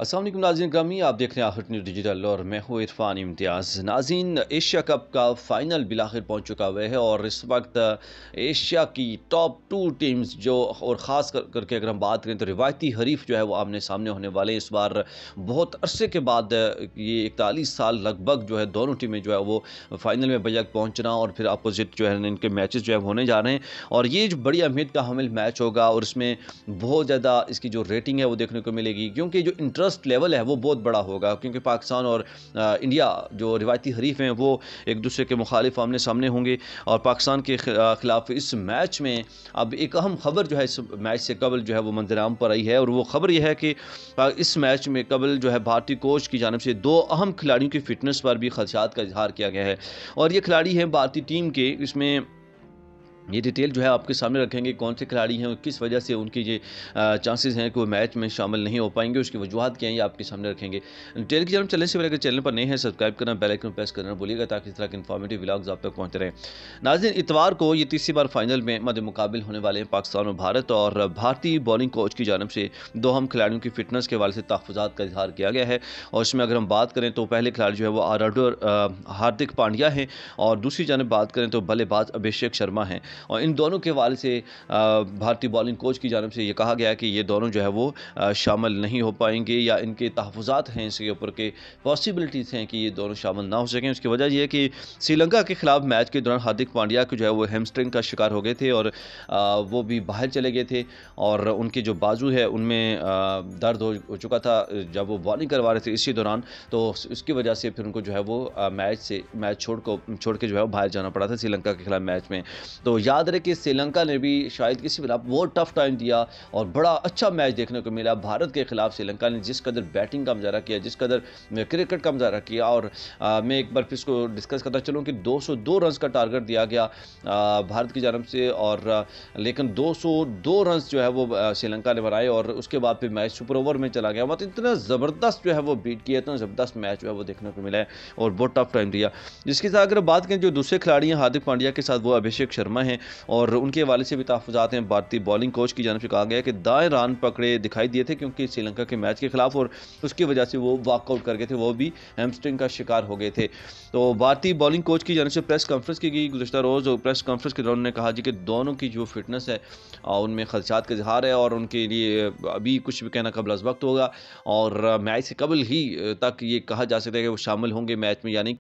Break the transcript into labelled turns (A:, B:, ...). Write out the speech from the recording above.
A: अस्सलाम वालेकुम नाज़रीन ग्रामी, आप देख रहे हैं आखिर न्यूज़ डिजिटल और मैं हूँ इरफान इम्तियाज़। नाज़रीन, एशिया कप का फ़ाइनल बिलाखिर पहुँच चुका हुआ है और इस वक्त एशिया की टॉप 2 टीम्स जो और ख़ास करके अगर हम बात करें तो रिवायती हरीफ जो है वो आमने सामने होने वाले हैं। इस बार बहुत अरसे के बाद ये 41 साल लगभग जो है दोनों टीमें जो है वो फ़ाइनल में बजक पहुँचना और फिर अपोजिट जो है इनके मैचेस जो है होने जा रहे हैं और ये जो बड़ी अहमियत का हामिल मैच होगा और इसमें बहुत ज़्यादा इसकी जो रेटिंग है वो देखने को मिलेगी, क्योंकि जो इंटरेस्ट लेवल है वो बहुत बड़ा होगा, क्योंकि पाकिस्तान और इंडिया जो रिवायती हरीफ हैं वो एक दूसरे के मुखालिफ आमने सामने होंगे। और पाकिस्तान के खिलाफ इस मैच में अब एक अहम खबर जो है इस मैच से कबल जो है वो मंजराम पर आई है और वो खबर यह है कि इस मैच में कबल जो है भारतीय कोच की जानब से 2 अहम खिलाड़ियों की फिटनेस पर भी खदशात का इजहार किया गया है और ये खिलाड़ी हैं भारतीय टीम के। इसमें ये डिटेल जो है आपके सामने रखेंगे, कौन से खिलाड़ी हैं और किस वजह से उनके ये चांसेस हैं कि वो मैच में शामिल नहीं हो पाएंगे, उसकी वजूहत क्या हैं, ये आपके सामने रखेंगे। डिटेल की जानब चलने से पहले अगर चैनल पर नए हैं सब्सक्राइब करना, बेल आइकन प्रेस करना भूलिएगा ताकि इस तरह के इन्फॉर्मेटिव व्लॉग्स आप तक पहुँचते रहें। नाज़रीन, इतवार को ये तीसरी बार फाइनल में मद्दे मुकाबिल होने वाले हैं पाकिस्तान और भारत, और भारतीय बॉलिंग कोच की जानब से 2 अहम खिलाड़ियों की फिटनेस के हवाले से तहफ़्फ़ुज़ात का इजहार किया गया है। और इसमें अगर हम बात करें तो पहले खिलाड़ी जो है वो ऑलराउंडर हार्दिक पांड्या हैं और दूसरी जानब बात करें तो बल्लेबाज अभिषेक शर्मा हैं। और इन दोनों के हवाले से भारतीय बॉलिंग कोच की जानब से ये कहा गया कि ये दोनों जो है वो शामिल नहीं हो पाएंगे या इनके तहफ़्फ़ुज़ात हैं इसके ऊपर के पॉसिबिलिटीज़ हैं कि ये दोनों शामिल ना हो सकें। उसकी वजह ये है कि श्रीलंका के खिलाफ मैच के दौरान हार्दिक पांड्या को जो है वो हैमस्ट्रिंग का शिकार हो गए थे और वो भी बाहर चले गए थे और उनके जो बाजू है उनमें दर्द हो चुका था जब वो बॉलिंग करवा रहे थे इसी दौरान। तो उसकी वजह से फिर उनको जो है वो मैच छोड़ के जो है वो बाहर जाना पड़ा था श्रीलंका के खिलाफ मैच में। तो याद रहे कि श्रीलंका ने भी शायद किसी वजह बहुत टफ टाइम दिया और बड़ा अच्छा मैच देखने को मिला भारत के खिलाफ। श्रीलंका ने जिस कदर बैटिंग का मुजाहरा किया, जिस कदर क्रिकेट का मुजाहरा किया, और मैं एक बार फिर इसको डिस्कस करता चलूँ कि 202 रन का टारगेट दिया गया भारत की जानब से, और लेकिन 202 रन जो है वो श्रीलंका ने बनाए और उसके बाद फिर मैच सुपर ओवर में चला गया। मतलब इतना ज़बरदस्त जो है वो बीट किया, इतना ज़बरदस्त मैच जो है वो देखने को मिला है और बहुत टफ टाइम दिया। जिसके साथ अगर बात करें जो दूसरे खिलाड़ी हैं हार्दिक पांड्या के साथ, वो अभिषेक शर्मा हैं और उनके हवाले से भी तहफ़्फ़ुज़ात हैं। भारतीय बॉलिंग कोच की जानब से कहा गया है कि दाएं रान पकड़े दिखाई दिए थे क्योंकि श्रीलंका के मैच के खिलाफ, और उसकी वजह से वो वॉकआउट कर गए थे, वो भी हैमस्ट्रिंग का शिकार हो गए थे। तो भारतीय बॉलिंग कोच की जानब से प्रेस कॉन्फ्रेंस की गई गुज़श्ता रोज़, और प्रेस कॉन्फ्रेंस के दौरान उन्होंने कहा जी कि दोनों की जो फिटनेस है उनमें खदशात का इजहार है और उनके लिए अभी कुछ भी कहना कबल अज़ वक्त होगा और मैच से कबल ही तक ये कहा जा सकता है कि वो शामिल होंगे मैच में, यानी